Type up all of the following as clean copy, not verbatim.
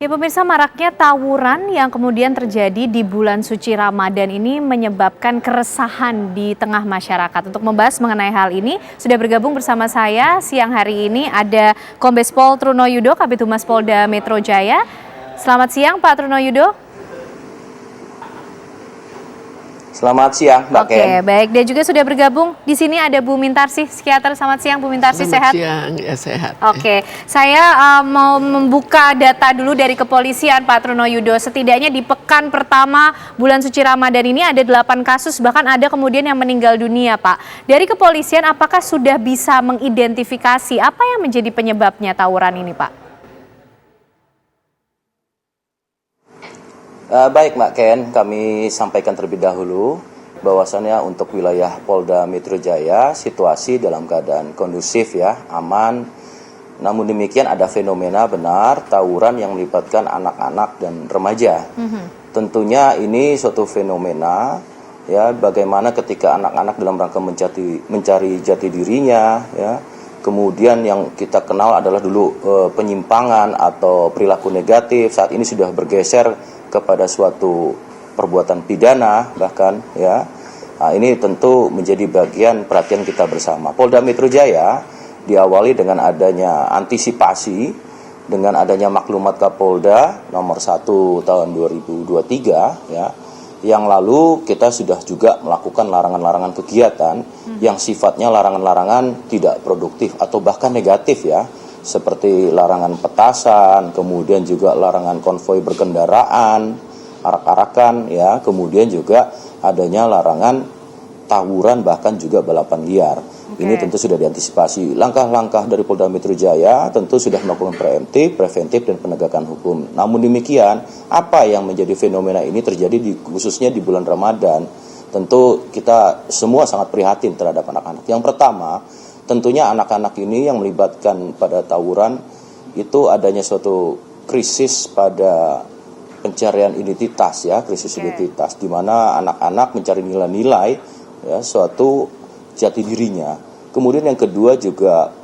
Ya pemirsa, maraknya tawuran yang kemudian terjadi di bulan suci Ramadan ini menyebabkan keresahan di tengah masyarakat. Untuk membahas mengenai hal ini, sudah bergabung bersama saya siang hari ini ada Kombes Pol Truno Yudo, Kabid Humas Polda Metro Jaya. Selamat siang Pak Truno Yudo. Selamat siang, Mbak Ken. Oke, baik. Dan juga sudah bergabung di sini ada Bu Mintarsih, psikiater. Selamat siang, Bu Mintarsih, sehat? Selamat siang, ya sehat. Oke, saya mau membuka data dulu dari kepolisian, Pak Truno Yudo. Setidaknya di pekan pertama bulan suci Ramadan ini ada 8 kasus, bahkan ada kemudian yang meninggal dunia, Pak. Dari kepolisian, apakah sudah bisa mengidentifikasi apa yang menjadi penyebabnya tawuran ini, Pak? Baik Mbak Ken, kami sampaikan terlebih dahulu bahwasannya untuk wilayah Polda Metro Jaya situasi dalam keadaan kondusif ya, aman. Namun demikian ada fenomena benar tawuran yang melibatkan anak-anak dan remaja. Tentunya ini suatu fenomena ya, bagaimana ketika anak-anak dalam rangka mencari jati dirinya ya. Kemudian yang kita kenal adalah dulu penyimpangan atau perilaku negatif, saat ini sudah bergeser kepada suatu perbuatan pidana bahkan ya. Nah, ini tentu menjadi bagian perhatian kita bersama. Polda Metro Jaya diawali dengan adanya antisipasi dengan adanya maklumat Kapolda nomor 1 tahun 2023 ya. Yang lalu kita sudah juga melakukan larangan-larangan kegiatan yang sifatnya larangan-larangan tidak produktif atau bahkan negatif ya, seperti larangan petasan, kemudian juga larangan konvoi berkendaraan, arak-arakan ya, kemudian juga adanya larangan tawuran bahkan juga balapan liar. Ini tentu sudah diantisipasi. Langkah-langkah dari Polda Metro Jaya tentu sudah melakukan preventif dan penegakan hukum. Namun demikian, apa yang menjadi fenomena ini terjadi khususnya di bulan Ramadan, tentu kita semua sangat prihatin terhadap anak-anak. Yang pertama, tentunya anak-anak ini yang melibatkan pada tawuran itu adanya suatu krisis pada pencarian identitas ya, krisis identitas di mana anak-anak mencari nilai-nilai ya, suatu jati dirinya. Kemudian yang kedua juga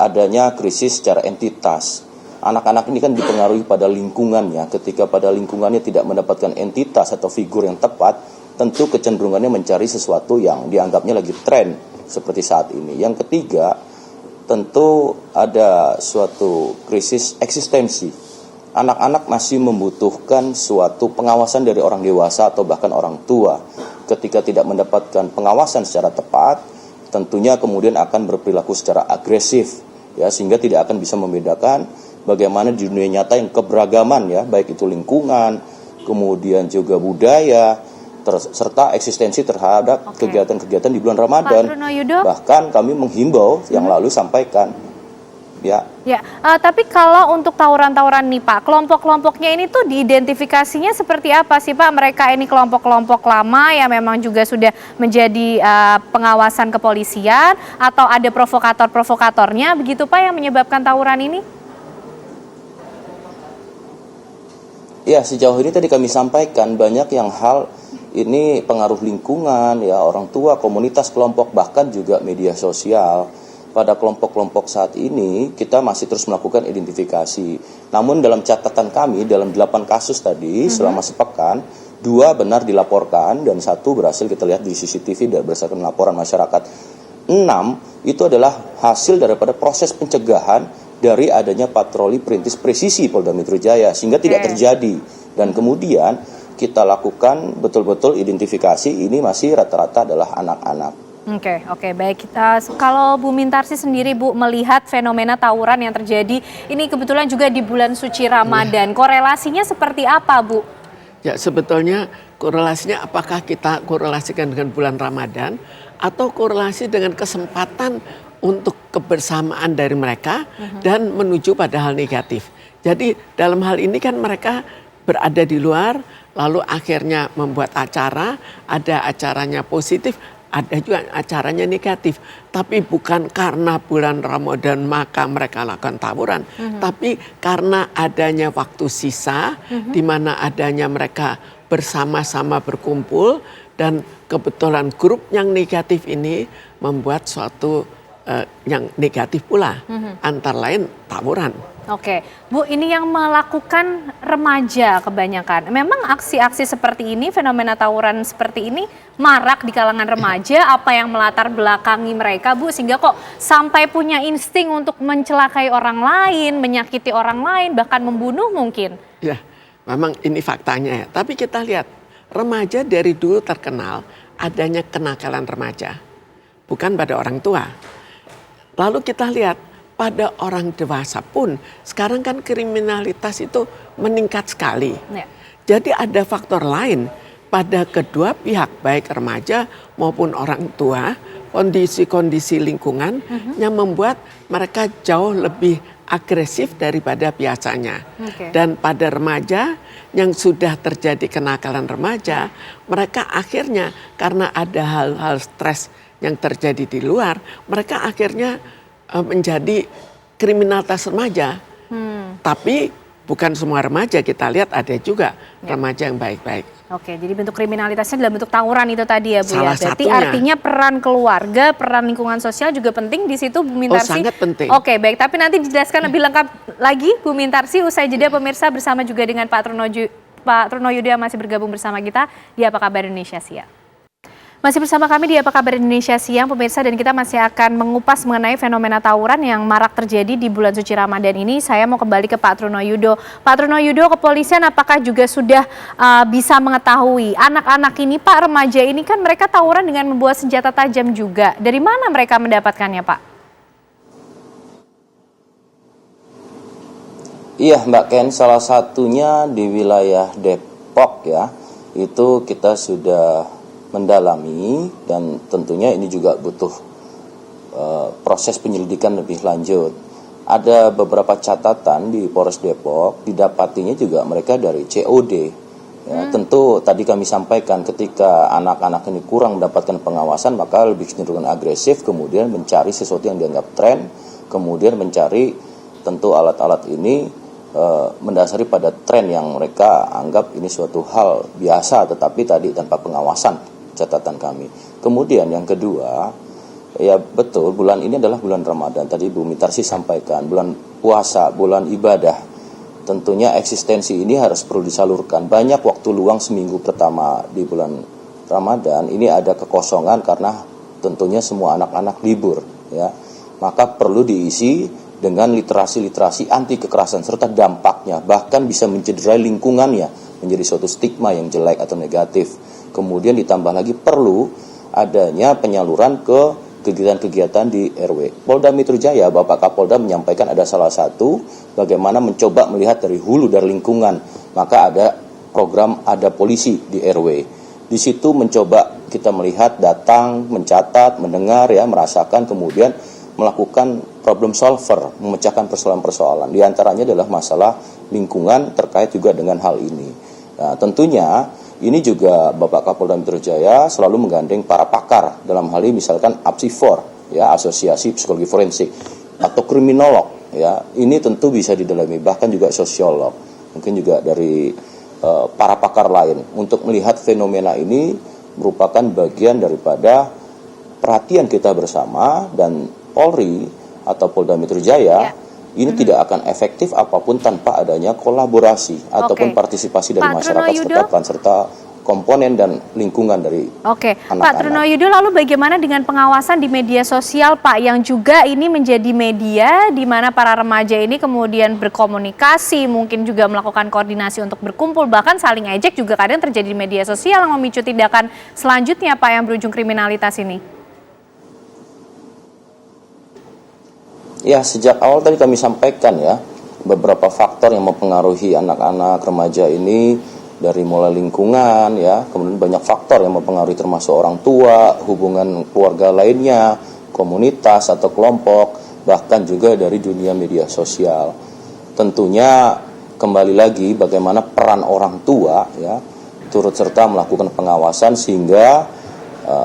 adanya krisis secara entitas. Anak-anak ini kan dipengaruhi pada lingkungannya. Ketika pada lingkungannya tidak mendapatkan entitas atau figur yang tepat, tentu kecenderungannya mencari sesuatu yang dianggapnya lagi tren seperti saat ini. Yang ketiga, tentu ada suatu krisis eksistensi. Anak-anak masih membutuhkan suatu pengawasan dari orang dewasa atau bahkan orang tua. Ketika tidak mendapatkan pengawasan secara tepat, tentunya kemudian akan berperilaku secara agresif ya, sehingga tidak akan bisa membedakan bagaimana di dunia nyata yang keberagaman ya, baik itu lingkungan, kemudian juga budaya, serta eksistensi terhadap kegiatan-kegiatan di bulan Ramadan. Bahkan kami menghimbau yang lalu sampaikan ya. Tapi kalau untuk tawuran-tawuran nih Pak, kelompok-kelompoknya ini tuh diidentifikasinya seperti apa sih Pak? Mereka ini kelompok-kelompok lama yang memang juga sudah menjadi pengawasan kepolisian, atau ada provokator-provokatornya begitu Pak yang menyebabkan tawuran ini? Ya, sejauh ini tadi kami sampaikan banyak yang hal ini pengaruh lingkungan ya, orang tua, komunitas, kelompok, bahkan juga media sosial. Pada kelompok-kelompok saat ini kita masih terus melakukan identifikasi. Namun dalam catatan kami dalam 8 kasus tadi selama sepekan, 2 benar dilaporkan dan 1 berhasil kita lihat di CCTV dan berdasarkan laporan masyarakat. 6 itu adalah hasil daripada proses pencegahan dari adanya patroli perintis presisi Polda Metro Jaya sehingga tidak terjadi. Dan kemudian kita lakukan betul-betul identifikasi, ini masih rata-rata adalah anak-anak. Oke, baik. Kalau Bu Mintarsih sendiri Bu melihat fenomena tawuran yang terjadi ini kebetulan juga di bulan suci Ramadan, korelasinya seperti apa Bu? Ya sebetulnya korelasinya apakah kita korelasikan dengan bulan Ramadan atau korelasi dengan kesempatan untuk kebersamaan dari mereka dan menuju pada hal negatif. Jadi dalam hal ini kan mereka berada di luar lalu akhirnya membuat acara, ada acaranya positif, ada juga acaranya negatif, tapi bukan karena bulan Ramadan maka mereka lakukan tawuran, tapi karena adanya waktu sisa, di mana adanya mereka bersama-sama berkumpul dan kebetulan grup yang negatif ini membuat suatu yang negatif pula, antara lain tawuran. Oke, Bu, ini yang melakukan remaja kebanyakan. Memang aksi-aksi seperti ini, fenomena tawuran seperti ini marak di kalangan remaja. Apa yang melatar belakangi mereka, Bu, sehingga kok sampai punya insting untuk mencelakai orang lain, menyakiti orang lain, bahkan membunuh mungkin? Ya, memang ini faktanya ya. Tapi kita lihat, remaja dari dulu terkenal adanya kenakalan remaja, bukan pada orang tua. Lalu kita lihat, pada orang dewasa pun sekarang kan kriminalitas itu meningkat sekali. Ya. Jadi ada faktor lain pada kedua pihak, baik remaja maupun orang tua, kondisi-kondisi lingkungan yang membuat mereka jauh lebih agresif daripada biasanya. Dan pada remaja yang sudah terjadi kenakalan remaja, mereka akhirnya karena ada hal-hal stres yang terjadi di luar, mereka akhirnya menjadi kriminalitas remaja. Tapi bukan semua remaja, kita lihat ada juga remaja yang baik-baik. Oke, jadi bentuk kriminalitasnya dalam bentuk tawuran itu tadi ya, Bu. Salah ya. Berarti satunya. artinya peran keluarga, peran lingkungan sosial juga penting di situ, Bu Mintarsi. sangat penting. Oke, baik. Tapi nanti dijelaskan lebih lengkap lagi, Bu Mintarsi, usai jeda pemirsa bersama juga dengan Pak Truno Yudo yang masih bergabung bersama kita di Apa Kabar Indonesia Siang. Masih bersama kami di Apa Kabar Indonesia Siang, pemirsa, dan kita masih akan mengupas mengenai fenomena tawuran yang marak terjadi di bulan suci Ramadan ini. Saya mau kembali ke Pak Truno Yudo. Pak Truno Yudo, kepolisian apakah juga sudah bisa mengetahui anak-anak ini, Pak, remaja ini kan mereka tawuran dengan membawa senjata tajam juga. Dari mana mereka mendapatkannya, Pak? Iya Mbak Ken, salah satunya di wilayah Depok ya, itu kita sudah mendalami dan tentunya ini juga butuh proses penyelidikan lebih lanjut. Ada beberapa catatan di Polres Depok, didapatinya juga mereka dari COD. Ya, tentu tadi kami sampaikan ketika anak-anak ini kurang mendapatkan pengawasan maka lebih cenderung agresif, kemudian mencari sesuatu yang dianggap tren, kemudian mencari tentu alat-alat ini mendasari pada tren yang mereka anggap ini suatu hal biasa, tetapi tadi tanpa pengawasan, catatan kami. Kemudian yang kedua, ya betul, bulan ini adalah bulan Ramadan. Tadi Bu Mintarsi sampaikan, bulan puasa, bulan ibadah. Tentunya eksistensi ini harus perlu disalurkan. Banyak waktu luang seminggu pertama di bulan Ramadan, ini ada kekosongan karena tentunya semua anak-anak libur. Ya, maka perlu diisi dengan literasi-literasi anti kekerasan serta dampaknya, bahkan bisa mencederai lingkungannya menjadi suatu stigma yang jelek atau negatif. Kemudian ditambah lagi perlu adanya penyaluran ke kegiatan-kegiatan di RW. Polda Metro Jaya, Bapak Kapolda menyampaikan ada salah satu bagaimana mencoba melihat dari hulu, dari lingkungan. Maka ada program Ada Polisi di RW. Di situ mencoba kita melihat, datang, mencatat, mendengar, ya, merasakan, kemudian melakukan problem solver, memecahkan persoalan-persoalan. Di antaranya adalah masalah lingkungan terkait juga dengan hal ini. Nah, tentunya ini juga Bapak Kapolda Metro Jaya selalu menggandeng para pakar dalam hal ini, misalkan APSIFOR, ya, Asosiasi Psikologi Forensik, atau kriminolog, ya. Ini tentu bisa didalami, bahkan juga sosiolog, mungkin juga dari para pakar lain untuk melihat fenomena ini merupakan bagian daripada perhatian kita bersama, dan Polri atau Polda Metro Jaya ini tidak akan efektif apapun tanpa adanya kolaborasi ataupun partisipasi dari masyarakat setempat peran serta komponen dan lingkungan dari anak-anak. Pak Truno Yudo, lalu bagaimana dengan pengawasan di media sosial, Pak, yang juga ini menjadi media di mana para remaja ini kemudian berkomunikasi, mungkin juga melakukan koordinasi untuk berkumpul, bahkan saling ejek juga kadang terjadi di media sosial yang memicu tindakan selanjutnya, Pak, yang berujung kriminalitas ini? Ya, sejak awal tadi kami sampaikan ya, beberapa faktor yang mempengaruhi anak-anak remaja ini, dari mulai lingkungan, ya, kemudian banyak faktor yang mempengaruhi termasuk orang tua, hubungan keluarga lainnya, komunitas atau kelompok, bahkan juga dari dunia media sosial. Tentunya kembali lagi bagaimana peran orang tua, ya, turut serta melakukan pengawasan sehingga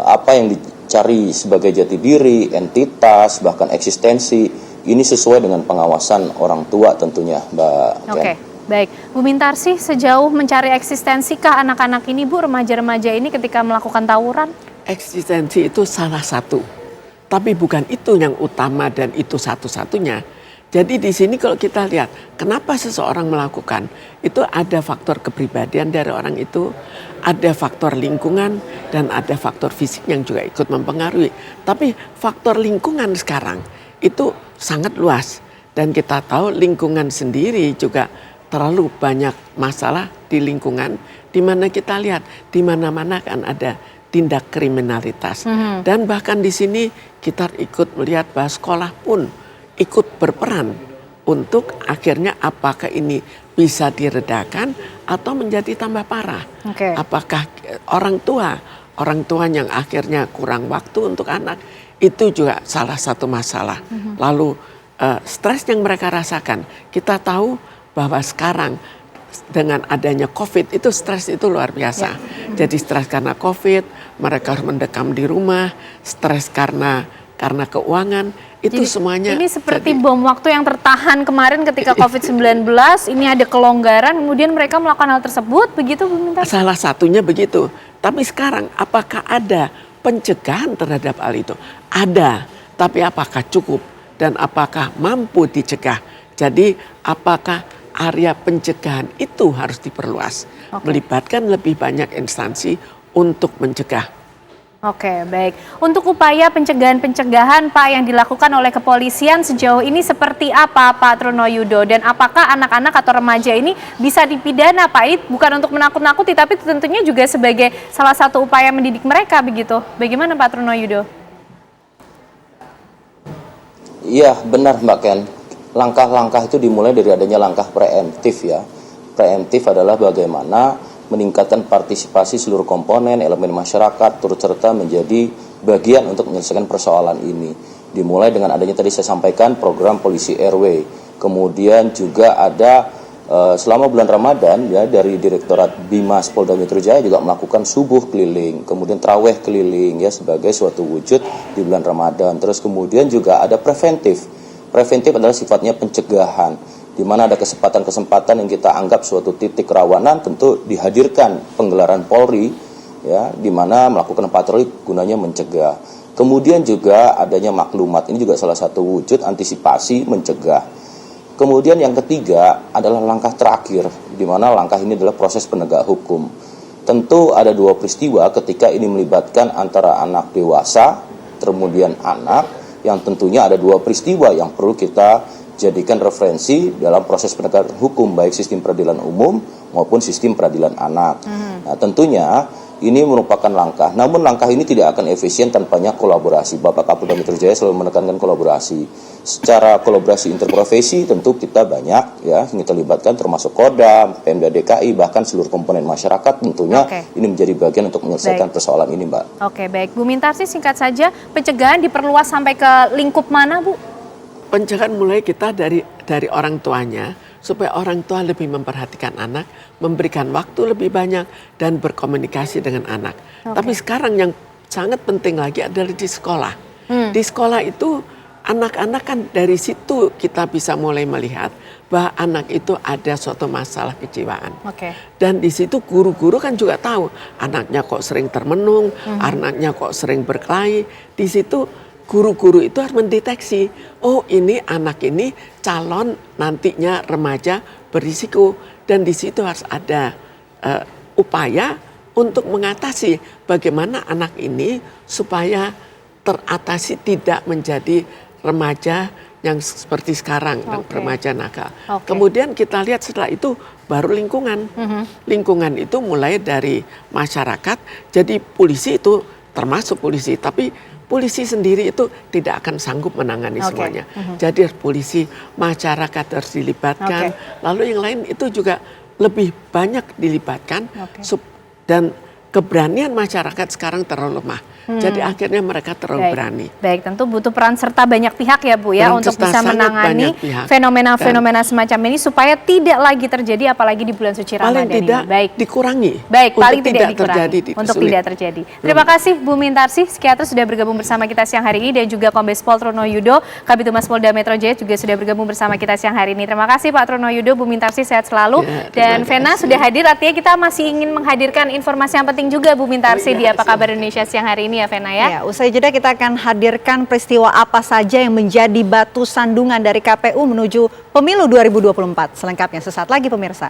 apa yang dicari sebagai jati diri, entitas, bahkan eksistensi, ini sesuai dengan pengawasan orang tua tentunya, Mbak Ken. Oke, baik. Bu Mintarsi, sejauh mencari eksistensikah anak-anak ini, Bu, remaja-remaja ini ketika melakukan tawuran? Eksistensi itu salah satu, tapi bukan itu yang utama dan itu satu-satunya. Jadi di sini kalau kita lihat kenapa seseorang melakukan, itu ada faktor kepribadian dari orang itu, ada faktor lingkungan, dan ada faktor fisik yang juga ikut mempengaruhi. Tapi faktor lingkungan sekarang itu sangat luas. Dan kita tahu lingkungan sendiri juga terlalu banyak masalah di lingkungan, di mana kita lihat di mana-mana kan ada tindak kriminalitas. Dan bahkan di sini kita ikut melihat bahwa sekolah pun ikut berperan untuk akhirnya apakah ini bisa diredakan atau menjadi tambah parah. Apakah orang tua yang akhirnya kurang waktu untuk anak, itu juga salah satu masalah. Lalu stres yang mereka rasakan, kita tahu bahwa sekarang dengan adanya COVID itu stres itu luar biasa. Jadi stres karena COVID, mereka harus mendekam di rumah, stres karena keuangan, itu jadi, semuanya. Ini seperti bom waktu yang tertahan kemarin ketika COVID-19, ini ada kelonggaran, kemudian mereka melakukan hal tersebut, begitu Bu Mintar? Salah satunya begitu. Tapi sekarang apakah ada pencegahan terhadap hal itu? Ada, tapi apakah cukup? Dan apakah mampu dicegah? Jadi apakah area pencegahan itu harus diperluas? Melibatkan lebih banyak instansi untuk mencegah. Oke, baik. Untuk upaya pencegahan-pencegahan Pak yang dilakukan oleh kepolisian sejauh ini seperti apa Pak Trunoyudo? Dan apakah anak-anak atau remaja ini bisa dipidana Pak? Ini bukan untuk menakut-nakuti, tapi tentunya juga sebagai salah satu upaya mendidik mereka begitu. Bagaimana Pak Trunoyudo? Iya, benar Mbak Ken. Langkah-langkah itu dimulai dari adanya langkah preemptif ya. Preemptif adalah bagaimana meningkatkan partisipasi seluruh komponen, elemen masyarakat, turut serta menjadi bagian untuk menyelesaikan persoalan ini. Dimulai dengan adanya tadi saya sampaikan program polisi RW. Kemudian juga ada selama bulan Ramadan ya dari Direktorat Bimas Polda Metro Jaya juga melakukan subuh keliling, kemudian traweh keliling ya sebagai suatu wujud di bulan Ramadan. Terus kemudian juga ada preventif. Preventif adalah sifatnya pencegahan, di mana ada kesempatan-kesempatan yang kita anggap suatu titik kerawanan, tentu dihadirkan penggelaran Polri, ya, di mana melakukan patroli gunanya mencegah. Kemudian juga adanya maklumat, ini juga salah satu wujud antisipasi mencegah. Kemudian yang ketiga adalah langkah terakhir, di mana langkah ini adalah proses penegak hukum. Tentu ada dua peristiwa ketika ini melibatkan antara anak dewasa, kemudian anak, yang tentunya ada dua peristiwa yang perlu kita jadikan referensi dalam proses penegakan hukum, baik sistem peradilan umum maupun sistem peradilan anak. Nah tentunya ini merupakan langkah, namun langkah ini tidak akan efisien tanpanya kolaborasi. Bapak Kapolda Metro Jaya selalu menekankan kolaborasi. Secara kolaborasi interprofesi tentu kita banyak ya, kita libatkan termasuk Kodam, Pemda DKI, bahkan seluruh komponen masyarakat tentunya ini menjadi bagian untuk menyelesaikan persoalan ini Mbak. Oke, baik. Bu Mintarsih singkat saja, pencegahan diperluas sampai ke lingkup mana Bu? Pencegahan mulai kita dari orang tuanya, supaya orang tua lebih memperhatikan anak, memberikan waktu lebih banyak, dan berkomunikasi dengan anak. Tapi sekarang yang sangat penting lagi adalah di sekolah. Di sekolah itu anak-anak kan dari situ kita bisa mulai melihat bahwa anak itu ada suatu masalah kejiwaan. Dan di situ guru-guru kan juga tahu anaknya kok sering termenung, anaknya kok sering berkelahi. Di situ guru-guru itu harus mendeteksi, oh ini anak ini calon nantinya remaja berisiko, dan di situ harus ada upaya untuk mengatasi bagaimana anak ini supaya teratasi tidak menjadi remaja yang seperti sekarang, remaja nakal. Kemudian kita lihat setelah itu baru lingkungan. Lingkungan itu mulai dari masyarakat, jadi polisi itu termasuk polisi, tapi polisi sendiri itu tidak akan sanggup menangani semuanya. Jadi polisi, masyarakat harus dilibatkan. Lalu yang lain itu juga lebih banyak dilibatkan. Dan keberanian masyarakat sekarang terlalu lemah. Jadi akhirnya mereka terlalu berani. Baik, tentu butuh peran serta banyak pihak ya Bu ya, untuk bisa menangani fenomena-fenomena semacam ini supaya tidak lagi terjadi, apalagi di bulan suci Ramadan ini. Baik, dikurangi. Baik, paling tidak dikurangi untuk tidak terjadi. Terima kasih Bu Mintarsih, psikiater sudah bergabung bersama kita siang hari ini, dan juga Kombes Pol Trunoyudo, Kabid Humas Polda Metro Jaya juga sudah bergabung bersama kita siang hari ini. Terima kasih Pak Trunoyudo, Bu Mintarsih sehat selalu. Dan Vena sudah hadir, artinya kita masih ingin menghadirkan informasi yang penting penting juga Bu Mintarsi di Apa Kabar Indonesia siang hari ini ya Vena ya. Ya, usai jeda kita akan hadirkan peristiwa apa saja yang menjadi batu sandungan dari KPU menuju pemilu 2024. Selengkapnya sesaat lagi pemirsa.